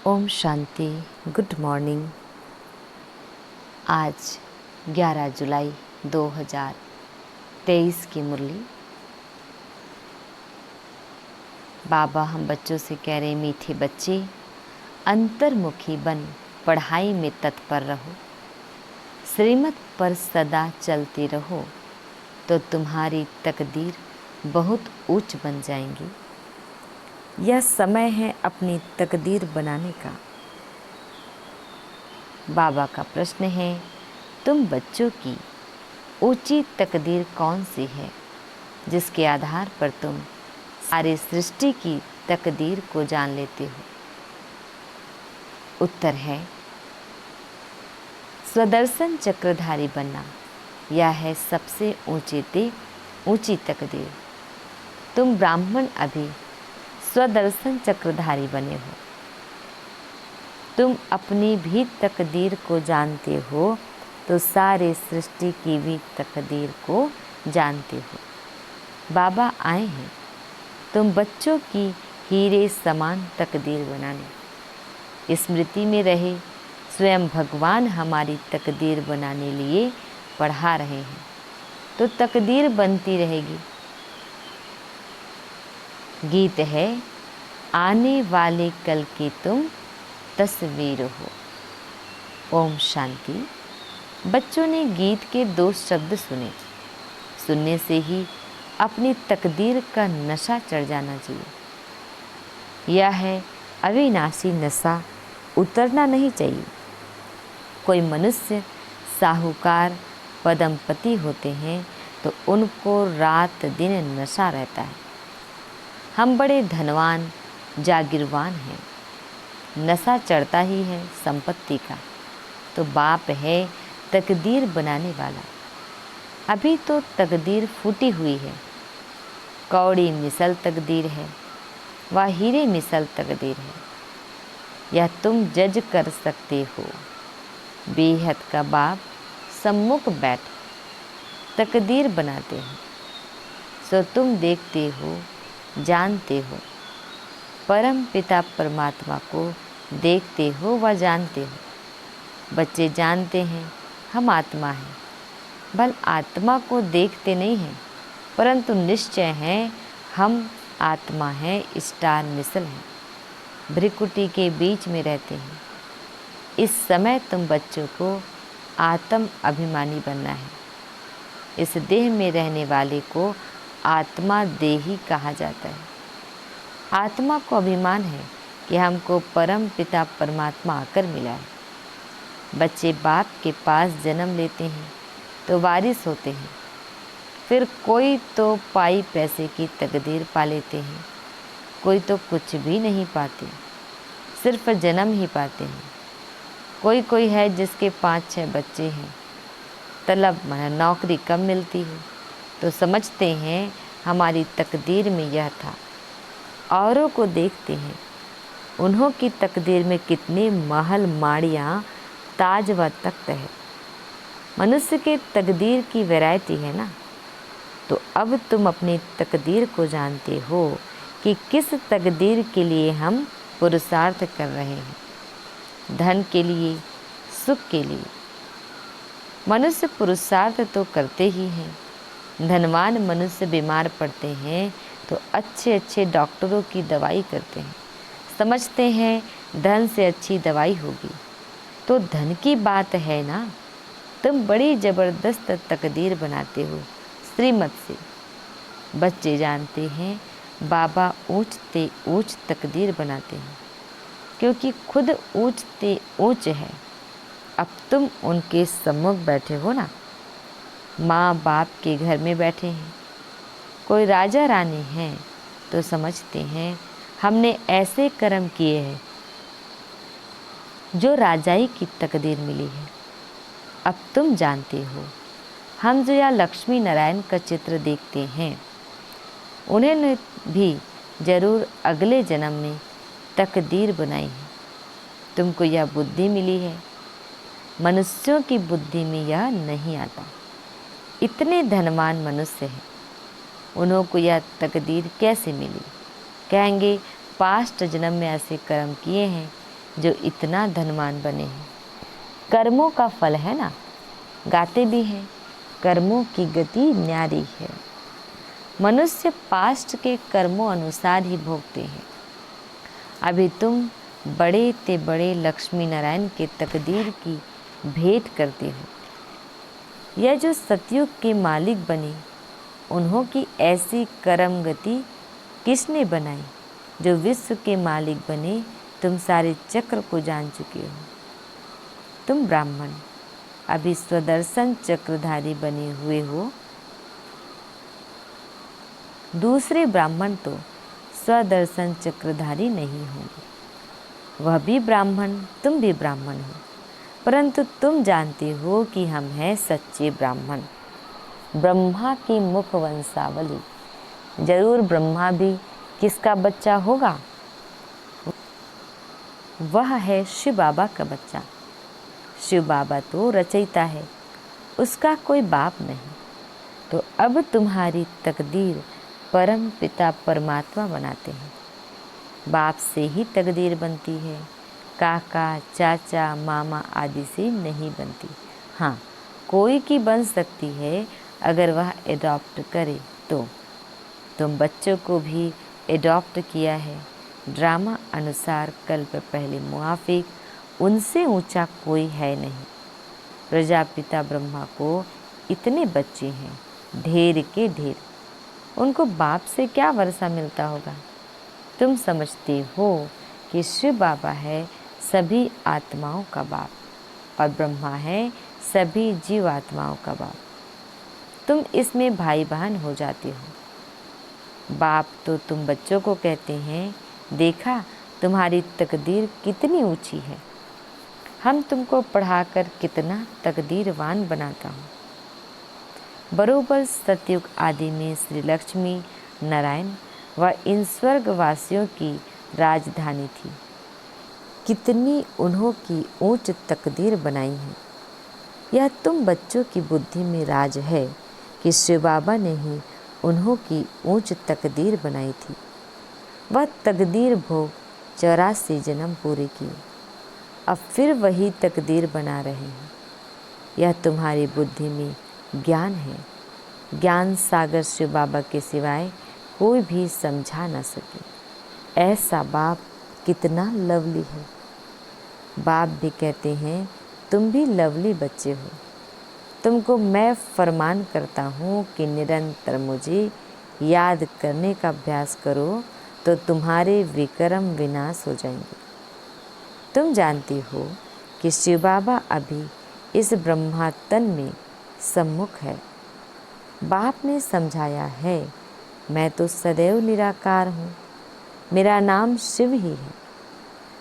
Om Shanti. Good morning. आज 11 जुलाई 2023 की मुरली। बाबा हम बच्चों से कह रहे, मीठे बच्चे अंतर्मुखी बन पढ़ाई में तत्पर रहो, श्रीमत पर सदा चलते रहो तो तुम्हारी तकदीर बहुत ऊंच बन जाएंगी। यह समय है अपनी तकदीर बनाने का। बाबा का प्रश्न है, तुम बच्चों की ऊंची तकदीर कौन सी है जिसके आधार पर तुम सारी सृष्टि की तकदीर को जान लेते हो? उत्तर है स्वदर्शन चक्रधारी बनना। यह है सबसे ऊंची तकदीर। तुम ब्राह्मण अभी स्वदर्शन चक्रधारी बने हो। तुम अपनी भी तकदीर को जानते हो तो सारे सृष्टि की भी तकदीर को जानते हो। बाबा आए हैं तुम बच्चों की हीरे समान तकदीर बनाने। स्मृति में रहे स्वयं भगवान हमारी तकदीर बनाने लिए पढ़ा रहे हैं तो तकदीर बनती रहेगी। गीत है, आने वाले कल की तुम तस्वीर हो। ओम शांति। बच्चों ने गीत के 2 शब्द सुने। सुनने से ही अपनी तकदीर का नशा चढ़ जाना चाहिए। यह है अविनाशी नशा, उतरना नहीं चाहिए। कोई मनुष्य साहूकार पदमपति होते हैं तो उनको रात दिन नशा रहता है। हम बड़े धनवान जागीरवान हैं, नशा चढ़ता ही है संपत्ति का। तो बाप है तकदीर बनाने वाला। अभी तो तकदीर फूटी हुई है, कौड़ी मिसल तकदीर है, वह हीरे मिसल तकदीर है। यह तुम जज कर सकते हो। बेहद का बाप सम्मुख बैठ तकदीर बनाते हैं सो तुम देखते हो, जानते हो। परम पिता परमात्मा को देखते हो व जानते हो। बच्चे जानते हैं हम आत्मा हैं, बल आत्मा को देखते नहीं हैं, परंतु निश्चय है हम आत्मा हैं, स्टार मिसल हैं, भ्रिकुटी के बीच में रहते हैं। इस समय तुम बच्चों को आत्म अभिमानी बनना है। इस देह में रहने वाले को आत्मा देही कहा जाता है। आत्मा को अभिमान है कि हमको परम पिता परमात्मा आकर मिला है। बच्चे बाप के पास जन्म लेते हैं तो वारिस होते हैं। फिर कोई तो पाई पैसे की तकदीर पा लेते हैं, कोई तो कुछ भी नहीं पाते, सिर्फ जन्म ही पाते हैं। कोई है जिसके 5-6 बच्चे हैं, तलब माना नौकरी कम मिलती है तो समझते हैं हमारी तकदीर में यह था। औरों को देखते हैं उन्हों की तकदीर में कितने महल माड़ियाँ ताज व तख्त है। मनुष्य के तकदीर की वैरायटी है ना। तो अब तुम अपनी तकदीर को जानते हो कि किस तकदीर के लिए हम पुरुषार्थ कर रहे हैं। धन के लिए, सुख के लिए। मनुष्य पुरुषार्थ तो करते ही हैं। धनवान मनुष्य बीमार पड़ते हैं तो अच्छे अच्छे डॉक्टरों की दवाई करते हैं, समझते हैं धन से अच्छी दवाई होगी। तो धन की बात है ना। तुम बड़ी ज़बरदस्त तकदीर बनाते हो श्रीमत से। बच्चे जानते हैं बाबा ऊंचते ऊंच तकदीर बनाते हैं क्योंकि खुद ऊंचते ऊंच है। अब तुम उनके सम्मुख बैठे हो ना। माँ बाप के घर में बैठे हैं, कोई राजा रानी हैं तो समझते हैं हमने ऐसे कर्म किए हैं जो राजाई की तकदीर मिली है। अब तुम जानते हो हम जो या लक्ष्मी नारायण का चित्र देखते हैं उन्होंने भी जरूर अगले जन्म में तकदीर बनाई है। तुमको यह बुद्धि मिली है, मनुष्यों की बुद्धि में यह नहीं आता। इतने धनवान मनुष्य हैं, उन्हों को यह तकदीर कैसे मिली? कहेंगे पास्ट जन्म में ऐसे कर्म किए हैं जो इतना धनवान बने हैं। कर्मों का फल है ना, गाते भी हैं, कर्मों की गति न्यारी है। मनुष्य पास्ट के कर्मों अनुसार ही भोगते हैं। अभी तुम बड़े ते बड़े लक्ष्मी नारायण के तकदीर की भेंट करते हो। यह जो सतयुग के मालिक बने, उन्हों की ऐसी कर्म गति किसने बनाई? जो विश्व के मालिक बने, तुम सारे चक्र को जान चुके हो। तुम ब्राह्मण अभी स्वदर्शन चक्रधारी बने हुए हो। दूसरे ब्राह्मण तो स्वदर्शन चक्रधारी नहीं होंगे। वह भी ब्राह्मण, तुम भी ब्राह्मण हो, परंतु तुम जानते हो कि हम हैं सच्चे ब्राह्मण, ब्रह्मा की मुख वंशावली। जरूर ब्रह्मा भी किसका बच्चा होगा? वह है शिव बाबा का बच्चा। शिव बाबा तो रचयिता है, उसका कोई बाप नहीं। तो अब तुम्हारी तकदीर परम पिता परमात्मा बनाते हैं। बाप से ही तकदीर बनती है, काका चाचा मामा आदि से नहीं बनती। हाँ, कोई की बन सकती है अगर वह एडॉप्ट करे तो। तुम बच्चों को भी एडॉप्ट किया है। ड्रामा अनुसार कल्प पहले मुआफिक, उनसे ऊंचा कोई है नहीं। प्रजापिता ब्रह्मा को इतने बच्चे हैं, ढेर के ढेर। उनको बाप से क्या वर्षा मिलता होगा? तुम समझते हो कि शिव बाबा है सभी आत्माओं का बाप और ब्रह्मा है सभी जीव आत्माओं का बाप। तुम इसमें भाई बहन हो जाते हो। बाप तो तुम बच्चों को कहते हैं, देखा तुम्हारी तकदीर कितनी ऊंची है, हम तुमको पढ़ाकर कितना तकदीरवान बनाता हूँ। बरोबर सतयुग आदि में श्री लक्ष्मी नारायण व इन स्वर्गवासियों की राजधानी थी। कितनी उन्हों की ऊंच तकदीर बनाई है। यह तुम बच्चों की बुद्धि में राज है कि शिव बाबा ने ही उन्हों की ऊंच तकदीर बनाई थी। वह तकदीर भोग 84 जन्म पूरे किए, अब फिर वही तकदीर बना रहे हैं। यह तुम्हारी बुद्धि में ज्ञान है। ज्ञान सागर शिव बाबा के सिवाय कोई भी समझा न सके। ऐसा बाप कितना लवली है। बाप भी कहते हैं, तुम भी लवली बच्चे हो। तुमको मैं फरमान करता हूँ कि निरंतर मुझे याद करने का अभ्यास करो, तो तुम्हारे विक्रम विनाश हो जाएंगे। तुम जानती हो कि शिव बाबा अभी इस ब्रह्मातन में सम्मुख है। बाप ने समझाया है, मैं तो सदैव निराकार हूँ, मेरा नाम शिव ही है।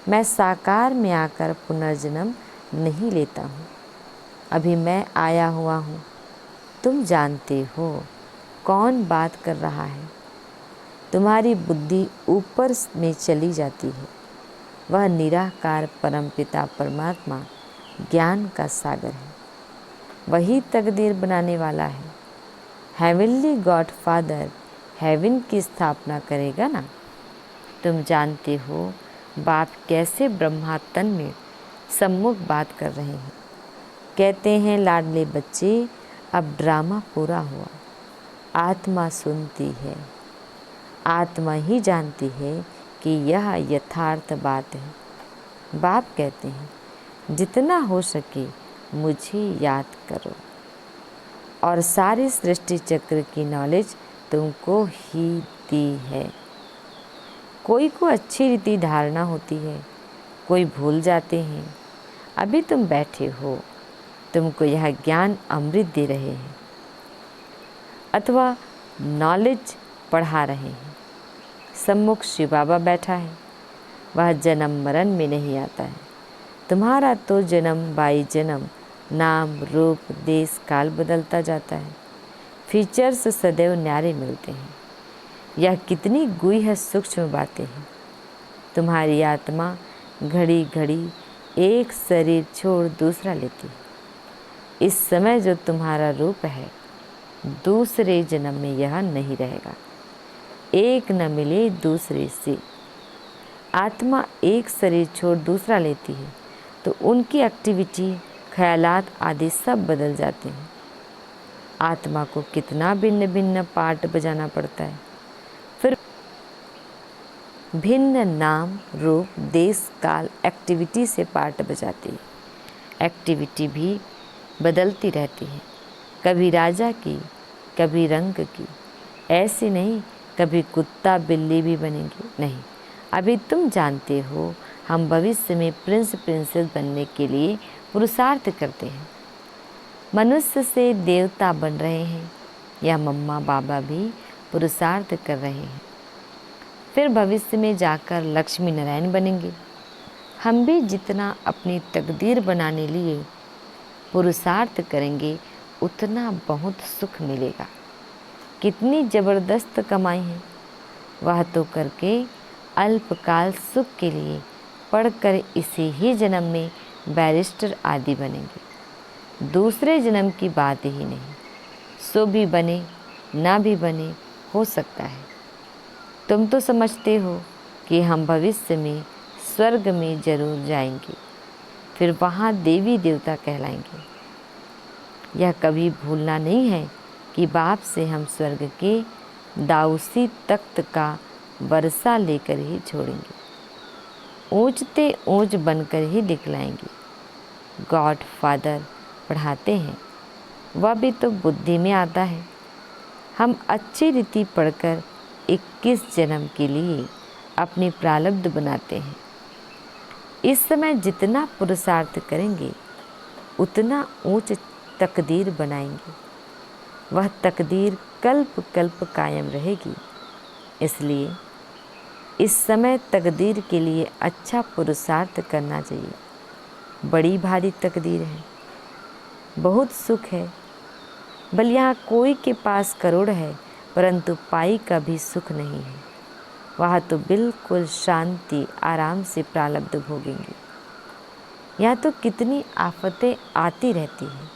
मैं साकार में आकर पुनर्जन्म नहीं लेता हूँ, अभी मैं आया हुआ हूँ। तुम जानते हो कौन बात कर रहा है। तुम्हारी बुद्धि ऊपर में चली जाती है। वह निराकार परमपिता परमात्मा ज्ञान का सागर है। वही तकदीर बनाने वाला है। हेवनली गॉड फादर हेवन की स्थापना करेगा ना। तुम जानते हो बाप कैसे ब्रह्मातन में सम्मुख बात कर रहे हैं। कहते हैं, लाडले बच्चे, अब ड्रामा पूरा हुआ। आत्मा सुनती है, आत्मा ही जानती है कि यह यथार्थ बात है। बाप कहते हैं, जितना हो सके मुझे याद करो, और सारी सृष्टि चक्र की नॉलेज तुमको ही दी है। कोई को अच्छी रीति धारणा होती है, कोई भूल जाते हैं। अभी तुम बैठे हो, तुमको यह ज्ञान अमृत दे रहे हैं अथवा नॉलेज पढ़ा रहे हैं। सम्मुख शिव बाबा बैठा है, वह जन्म मरण में नहीं आता है। तुम्हारा तो जन्म बाई जन्म नाम रूप देश काल बदलता जाता है। फीचर्स सदैव न्यारे मिलते हैं। यह कितनी गुह्य सूक्ष्म बातें हैं। तुम्हारी आत्मा घड़ी घड़ी एक शरीर छोड़ दूसरा लेती है। इस समय जो तुम्हारा रूप है, दूसरे जन्म में यह नहीं रहेगा। एक न मिले दूसरे से। आत्मा एक शरीर छोड़ दूसरा लेती है तो उनकी एक्टिविटी, ख्यालात आदि सब बदल जाते हैं। आत्मा को कितना भिन्न भिन्न पार्ट बजाना पड़ता है, फिर भिन्न नाम, रूप, देश, काल, एक्टिविटी से पार्ट बजाती है। एक्टिविटी भी बदलती रहती है, कभी राजा की, कभी रंग की। ऐसी नहीं कभी कुत्ता बिल्ली भी बनेंगे, नहीं। अभी तुम जानते हो हम भविष्य में प्रिंस प्रिंसेस बनने के लिए पुरुषार्थ करते हैं। मनुष्य से देवता बन रहे हैं या मम्मा बाबा भी पुरुषार्थ कर रहे हैं। फिर भविष्य में जाकर लक्ष्मी नारायण बनेंगे। हम भी जितना अपनी तकदीर बनाने लिए पुरुषार्थ करेंगे उतना बहुत सुख मिलेगा। कितनी ज़बरदस्त कमाई है, वह तो करके अल्पकाल सुख के लिए पढ़कर इसी ही जन्म में बैरिस्टर आदि बनेंगे। दूसरे जन्म की बात ही नहीं, सो भी बने ना भी बने, हो सकता है। तुम तो समझते हो कि हम भविष्य में स्वर्ग में जरूर जाएंगे, फिर वहाँ देवी देवता कहलाएंगे। यह कभी भूलना नहीं है कि बाप से हम स्वर्ग के दाऊसी तख्त का वर्षा लेकर ही छोड़ेंगे, ऊंचते ऊंच बनकर ही दिखलाएंगे। गॉड फादर पढ़ाते हैं, वह भी तो बुद्धि में आता है। हम अच्छी रीति पढ़कर 21 जन्म के लिए अपनी प्रारब्ध बनाते हैं। इस समय जितना पुरुषार्थ करेंगे उतना ऊंच तकदीर बनाएंगे। वह तकदीर कल्प कल्प कायम रहेगी। इसलिए इस समय तकदीर के लिए अच्छा पुरुषार्थ करना चाहिए। बड़ी भारी तकदीर है, बहुत सुख है। भले यहाँ कोई के पास करोड़ है परंतु पाई का भी सुख नहीं है। वहाँ तो बिल्कुल शांति आराम से प्रारब्ध भोगेंगे। यहाँ तो कितनी आफतें आती रहती हैं।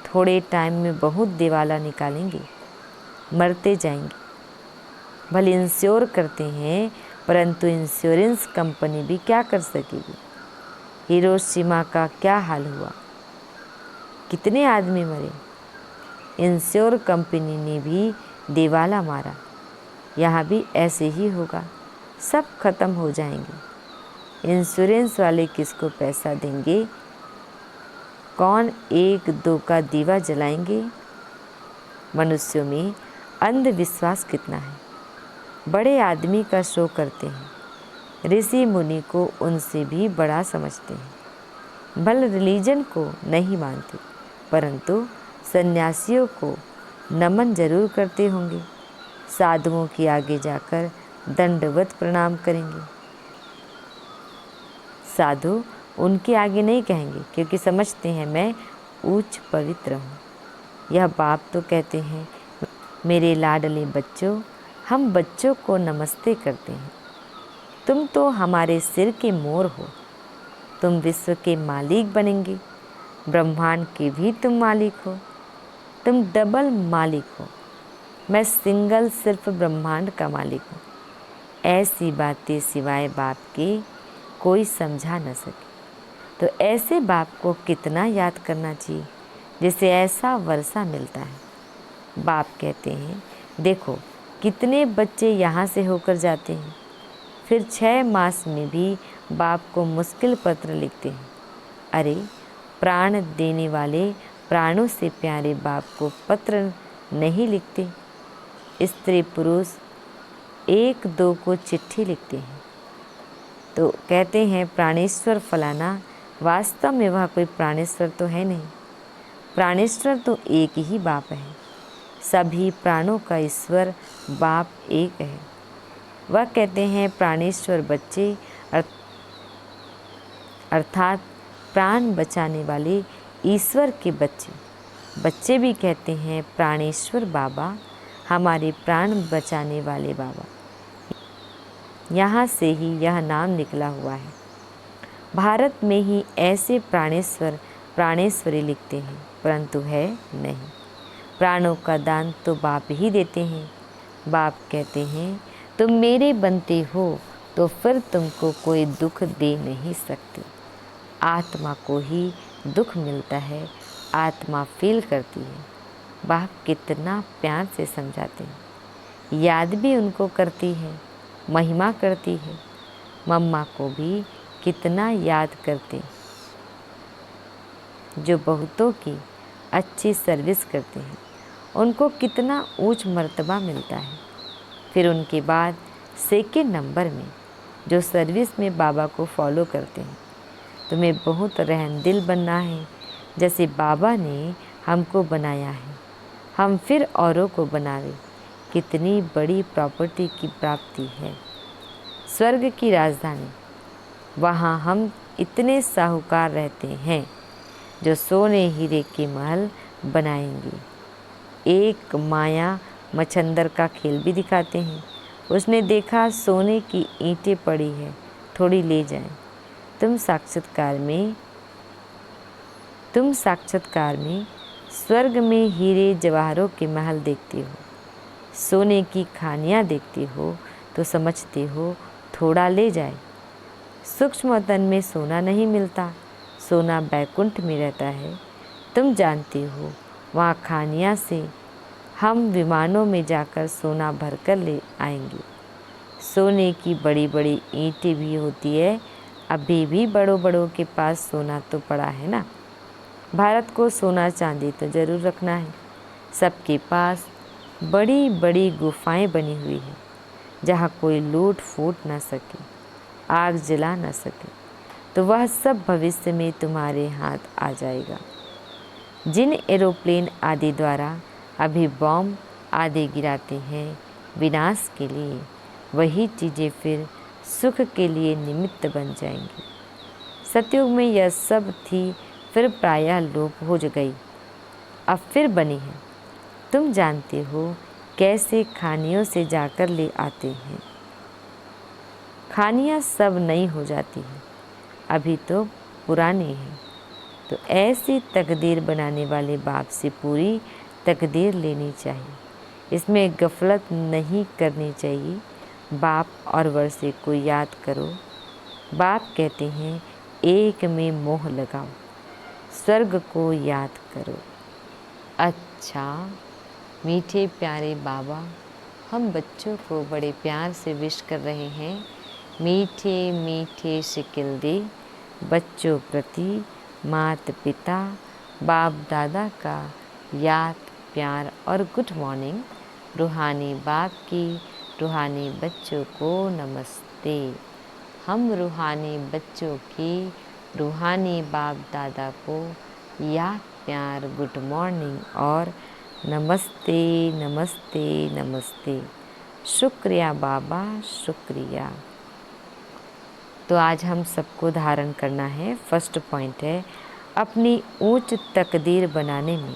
थोड़े टाइम में बहुत दिवाला निकालेंगे, मरते जाएंगे। भले इंश्योर करते हैं परंतु इंश्योरेंस कंपनी भी क्या कर सकेगी। हिरोशिमा का क्या हाल हुआ, कितने आदमी मरे, इंश्योर कंपनी ने भी दिवाला मारा। यहाँ भी ऐसे ही होगा, सब खत्म हो जाएंगे। इंश्योरेंस वाले किसको पैसा देंगे, कौन एक दो का दीवा जलाएंगे। मनुष्यों में अंधविश्वास कितना है। बड़े आदमी का शो करते हैं, ऋषि मुनि को उनसे भी बड़ा समझते हैं। भले रिलीजन को नहीं मानते परंतु सन्यासियों को नमन जरूर करते होंगे। साधुओं के आगे जाकर दंडवत प्रणाम करेंगे। साधु उनके आगे नहीं कहेंगे क्योंकि समझते हैं मैं उच्च पवित्र हूँ। यह बाप तो कहते हैं मेरे लाडले बच्चों, हम बच्चों को नमस्ते करते हैं। तुम तो हमारे सिर के मोर हो। तुम विश्व के मालिक बनेंगे, ब्रह्मांड के भी तुम मालिक हो। तुम डबल मालिक हो, मैं सिंगल सिर्फ ब्रह्मांड का मालिक हूँ। ऐसी बातें सिवाय बाप के कोई समझा न सके। तो ऐसे बाप को कितना याद करना चाहिए जिसे ऐसा वर्षा मिलता है। बाप कहते हैं देखो कितने बच्चे यहाँ से होकर जाते हैं, फिर 6 मास में भी बाप को मुश्किल पत्र लिखते हैं। अरे प्राण देने वाले प्राणों से प्यारे बाप को पत्र नहीं लिखते। स्त्री पुरुष 1-2 को चिट्ठी लिखते हैं तो कहते हैं प्राणेश्वर फलाना। वास्तव में वह कोई प्राणेश्वर तो है नहीं। प्राणेश्वर तो एक ही बाप है। सभी प्राणों का ईश्वर बाप एक है। वह कहते हैं प्राणेश्वर बच्चे अर्थात प्राण बचाने वाले ईश्वर के बच्चे। बच्चे भी कहते हैं प्राणेश्वर बाबा, हमारे प्राण बचाने वाले बाबा। यहाँ से ही यह नाम निकला हुआ है। भारत में ही ऐसे प्राणेश्वर प्राणेश्वरी लिखते हैं परंतु है नहीं। प्राणों का दान तो बाप ही देते हैं। बाप कहते हैं तुम मेरे बनते हो तो फिर तुमको कोई दुख दे नहीं सकती। आत्मा को ही दुख मिलता है, आत्मा फील करती है। वह कितना प्यार से समझाते हैं, याद भी उनको करती है, महिमा करती है। मम्मा को भी कितना याद करते, जो बहुतों की अच्छी सर्विस करते हैं, उनको कितना ऊंच मर्तबा मिलता है। फिर उनके बाद सेकंड नंबर में जो सर्विस में बाबा को फॉलो करते हैं। तुम्हें बहुत रहमदिल बनना है, जैसे बाबा ने हमको बनाया है, हम फिर औरों को बनावे। कितनी बड़ी प्रॉपर्टी की प्राप्ति है। स्वर्ग की राजधानी, वहाँ हम इतने साहूकार रहते हैं जो सोने हीरे के महल बनाएंगे। एक माया मच्छंदर का खेल भी दिखाते हैं। उसने देखा सोने की ईंटें पड़ी है, थोड़ी ले जाएं। तुम साक्षात्कार में स्वर्ग में हीरे जवाहरों के महल देखते हो, सोने की खानियाँ देखते हो तो समझते हो थोड़ा ले जाए। सूक्ष्म तन में सोना नहीं मिलता, सोना बैकुंठ में रहता है। तुम जानते हो वहाँ खानियाँ से हम विमानों में जाकर सोना भरकर ले आएंगे। सोने की बड़ी बड़ी ईंटें भी होती है। अभी भी बड़ों बड़ों के पास सोना तो पड़ा है ना। भारत को सोना चांदी तो ज़रूर रखना है। सबके पास बड़ी बड़ी गुफाएं बनी हुई है, जहाँ कोई लूट फूट ना सके, आग जला ना सके। तो वह सब भविष्य में तुम्हारे हाथ आ जाएगा। जिन एरोप्लेन आदि द्वारा अभी बॉम्ब आदि गिराते हैं विनाश के लिए, वही चीज़ें फिर सुख के लिए निमित्त बन जाएंगी। सतयुग में यह सब थी, फिर प्रायः लोप हो गई, अब फिर बनी है। तुम जानते हो कैसे खानियों से जाकर ले आते हैं। खानियाँ सब नई हो जाती हैं, अभी तो पुरानी है। तो ऐसी तकदीर बनाने वाले बाप से पूरी तकदीर लेनी चाहिए। इसमें गफलत नहीं करनी चाहिए। बाप और वर्षे को याद करो। बाप कहते हैं एक में मोह लगाओ, स्वर्ग को याद करो। अच्छा मीठे प्यारे बाबा, हम बच्चों को बड़े प्यार से विश कर रहे हैं। मीठे मीठे शिकिल दे बच्चों प्रति माता पिता बाप दादा का याद प्यार और गुड मॉर्निंग। रूहानी बाप की रूहानी बच्चों को नमस्ते। हम रूहानी बच्चों की रूहानी बाप दादा को याद प्यार गुड मॉर्निंग और नमस्ते नमस्ते नमस्ते। शुक्रिया बाबा, शुक्रिया। तो आज हम सबको धारण करना है। फर्स्ट पॉइंट है, अपनी ऊंच तकदीर बनाने में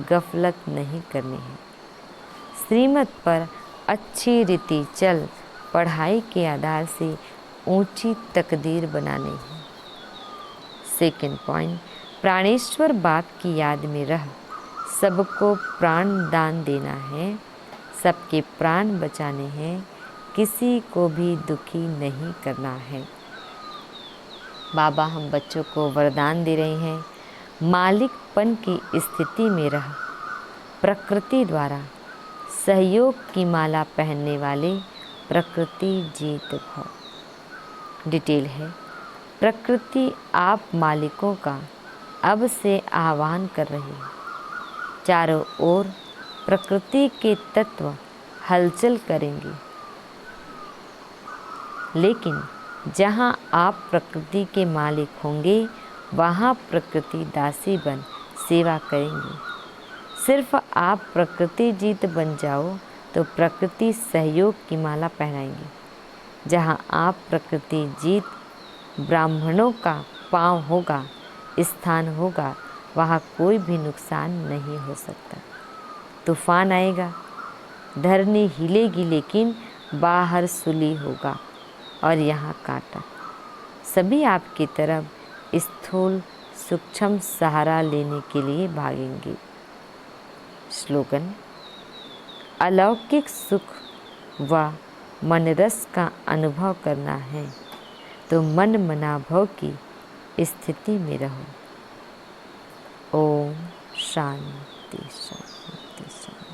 गफलत नहीं करनी है। श्रीमत पर अच्छी रीति चल पढ़ाई के आधार से ऊंची तकदीर बनानी है। सेकंड पॉइंट, प्राणेश्वर बाप की याद में रह सबको प्राण दान देना है, सबके प्राण बचाने हैं, किसी को भी दुखी नहीं करना है। बाबा हम बच्चों को वरदान दे रहे हैं, मालिकपन की स्थिति में रह प्रकृति द्वारा सहयोग की माला पहनने वाले प्रकृति जीत भव। डिटेल है, प्रकृति आप मालिकों का अब से आह्वान कर रही है। चारों ओर प्रकृति के तत्व हलचल करेंगे, लेकिन जहाँ आप प्रकृति के मालिक होंगे वहाँ प्रकृति दासी बन सेवा करेंगी। सिर्फ आप प्रकृति जीत बन जाओ तो प्रकृति सहयोग की माला पहनाएंगी। जहाँ आप प्रकृति जीत ब्राह्मणों का पांव होगा, स्थान होगा, वहाँ कोई भी नुकसान नहीं हो सकता। तूफान आएगा, धरनी हिलेगी, लेकिन बाहर सुली होगा और यहाँ कांटा। सभी आपकी तरफ स्थूल सूक्ष्म सहारा लेने के लिए भागेंगे। स्लोगन, अलौकिक सुख व मन रस का अनुभव करना है तो मन मनाभव की स्थिति में रहो। ओम शांति शांति शांति।